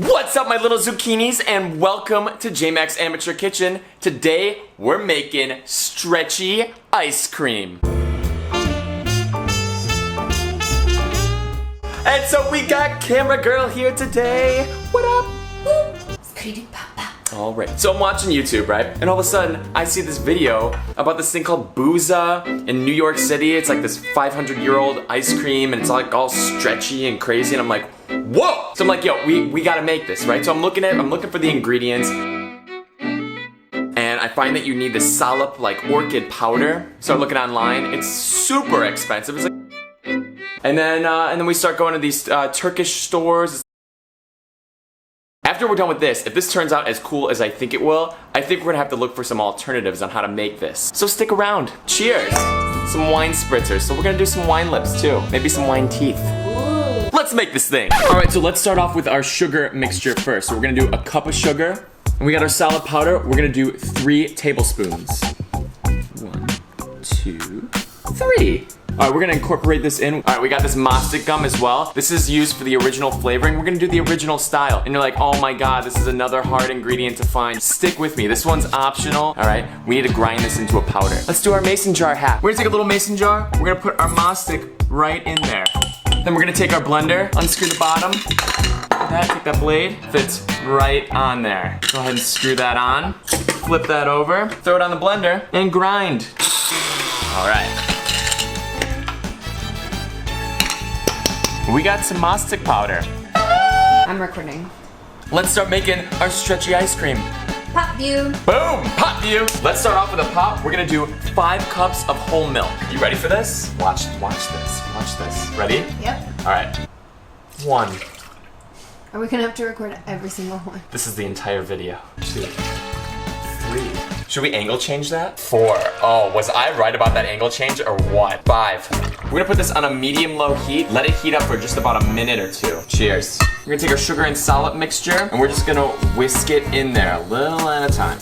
What's up, my little zucchinis, and welcome to J-Mac's Amateur Kitchen. Today, we're making stretchy ice cream. And so we got camera girl here today. What up? Alright, so I'm watching YouTube, right? And all of a sudden, I see this video about this thing called Booza in New York City. It's like this 500-year-old ice cream, and it's like all stretchy and crazy, and I'm like, whoa! So I'm like, yo, we gotta make this, right? So I'm looking for the ingredients, and I find that you need the Salep, like, orchid powder. Start looking online. It's super expensive. It's like, and then we start going to these Turkish stores. After we're done with this, if this turns out as cool as I think it will, I think we're gonna have to look for some alternatives on how to make this. So stick around. Cheers! Some wine spritzers. So we're gonna do some wine lips too. Maybe some wine teeth. Ooh. Let's make this thing. Alright, so let's start off with our sugar mixture first. So we're gonna do a cup of sugar. And we got our salep powder. We're gonna do 3 tablespoons. 1, 2, 3. Alright, we're gonna incorporate this in. Alright, we got this mastic gum as well. This is used for the original flavoring. We're gonna do the original style. And you're like, oh my god, this is another hard ingredient to find. Stick with me, this one's optional. Alright, we need to grind this into a powder. Let's do our mason jar hack. We're gonna take a little mason jar. We're gonna put our mastic right in there. Then we're gonna take our blender, unscrew the bottom. Take that blade, fits right on there. Go ahead and screw that on. Flip that over, throw it on the blender, and grind. Alright. We got some mastic powder. I'm recording. Let's start making our stretchy ice cream. Pop view. Boom, pop view. Let's start off with a pop. We're gonna do 5 cups of whole milk. You ready for this? Watch this. Ready? Yep. All right. 1. Are we gonna have to record every single one? This is the entire video. 2, 3. Should we angle change that? 4. Oh, was I right about that angle change or what? 5. We're gonna put this on a medium-low heat. Let it heat up for just about a minute or 2. Cheers. We're gonna take our sugar and salep mixture, and we're just gonna whisk it in there a little at a time.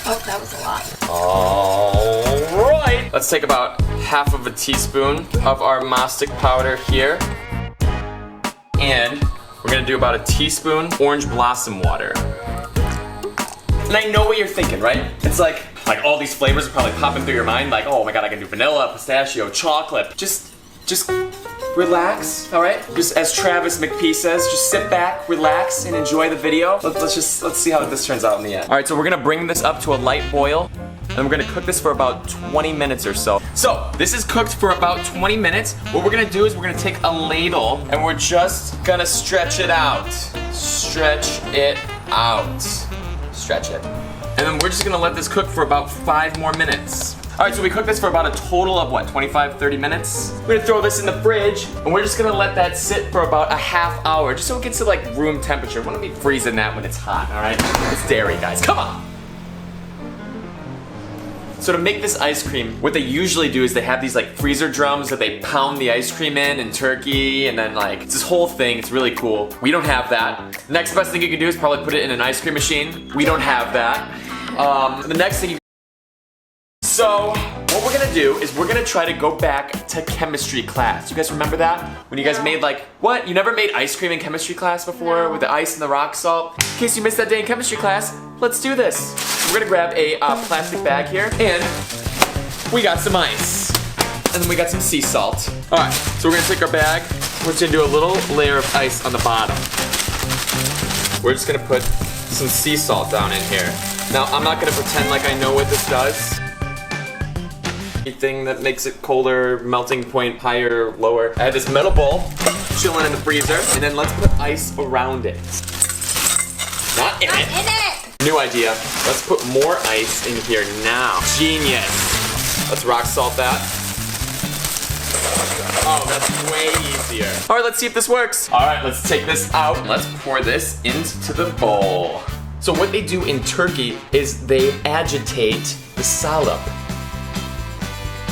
Oh, that was a lot. All right. Let's take about half of a teaspoon of our mastic powder here. And we're gonna do about a teaspoon orange blossom water. And I know what you're thinking, right? It's like all these flavors are probably popping through your mind, like, oh my god, I can do vanilla, pistachio, chocolate. Just relax, all right? Just as Travis McPee says, just sit back, relax, and enjoy the video. Let's see how this turns out in the end. All right, so we're gonna bring this up to a light boil, and we're gonna cook this for about 20 minutes or so. So, this is cooked for about 20 minutes. What we're gonna do is we're gonna take a ladle, and we're just gonna stretch it out. Stretch it out. Stretch it. And then we're just gonna let this cook for about 5 more minutes. All right, so we cooked this for about a total of what, 25, 30 minutes? We're gonna throw this in the fridge, and we're just gonna let that sit for about a half hour, just so it gets to like room temperature. We wanna be freezing that when it's hot, all right? It's dairy, guys, come on! So to make this ice cream, what they usually do is they have these like freezer drums that they pound the ice cream in Turkey, and then like, it's this whole thing, it's really cool. We don't have that. The next best thing you can do is probably put it in an ice cream machine. We don't have that. The next thing So, what we're gonna do is we're gonna try to go back to chemistry class. You guys remember that? When you guys made like, what? You never made ice cream in chemistry class before with the ice and the rock salt? In case you missed that day in chemistry class, let's do this. We're gonna grab a plastic bag here, and we got some ice. And then we got some sea salt. All right, so we're gonna take our bag, we're just gonna do a little layer of ice on the bottom. We're just gonna put some sea salt down in here. Now, I'm not gonna pretend like I know what this does. Anything that makes it colder, melting point higher, lower. I have this metal bowl chilling in the freezer, and then let's put ice around it. Not in it. New idea. Let's put more ice in here now. Genius. Let's rock salt that. Oh, that's way easier. All right, let's see if this works. All right, let's take this out. Let's pour this into the bowl. So what they do in Turkey is they agitate the salep.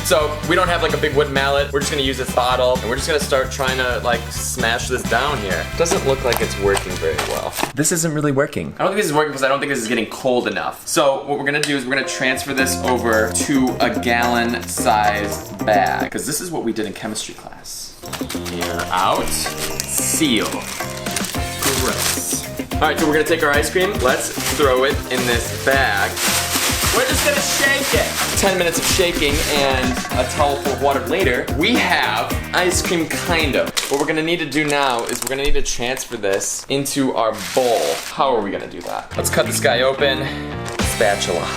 So we don't have like a big wooden mallet. We're just gonna use this bottle, and we're just gonna start trying to like smash this down here. Doesn't look like it's working very well. This isn't really working. I don't think this is working because I don't think this is getting cold enough. So what we're gonna do is we're gonna transfer this over to a gallon-sized bag, because this is what we did in chemistry class. Air out, seal. Gross. All right, so we're gonna take our ice cream. Let's throw it in this bag. We're just gonna shake it. 10 minutes of shaking and a towel full of water later, we have ice cream, kind of. What we're gonna need to do now is we're gonna need to transfer this into our bowl. How are we gonna do that? Let's cut this guy open. Spatula.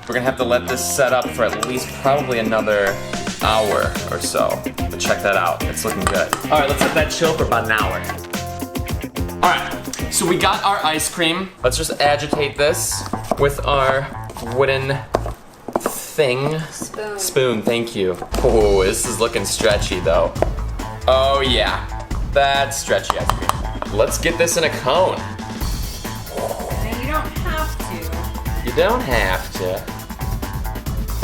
We're gonna have to let this set up for at least probably another hour or so. But check that out, it's looking good. All right, let's let that chill for about an hour. All right, so we got our ice cream. Let's just agitate this with our wooden thing. Spoon, thank you. Oh, this is looking stretchy though. Oh yeah, that's stretchy ice cream. Let's get this in a cone. And you don't have to. You don't have to.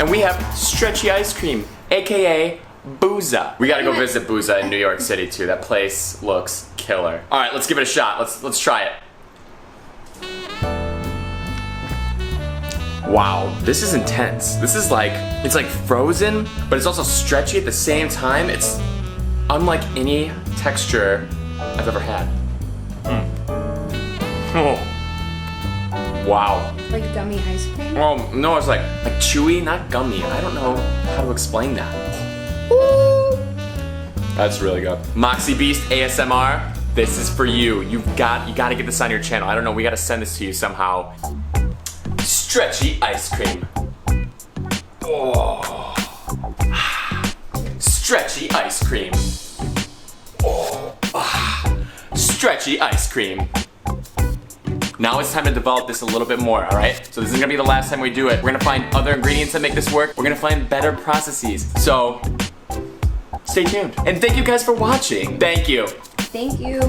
And we have stretchy ice cream, AKA Booza. We gotta go visit Booza in New York City too. That place looks killer. All right, let's give it a shot. Let's try it. Wow, this is intense. This is like, it's like frozen, but it's also stretchy at the same time. It's unlike any texture I've ever had. Oh. Wow. Like gummy ice cream? Well, no, it's like chewy, not gummy. I don't know how to explain that. Ooh. That's really good. Moxie Beast ASMR, this is for you. You gotta get this on your channel. I don't know, we gotta send this to you somehow. Stretchy ice cream. Oh. Stretchy ice cream. Oh. Stretchy ice cream. Now it's time to develop this a little bit more, all right? So this is gonna be the last time we do it. We're gonna find other ingredients that make this work. We're gonna find better processes. So, stay tuned. And thank you guys for watching. Thank you. Thank you.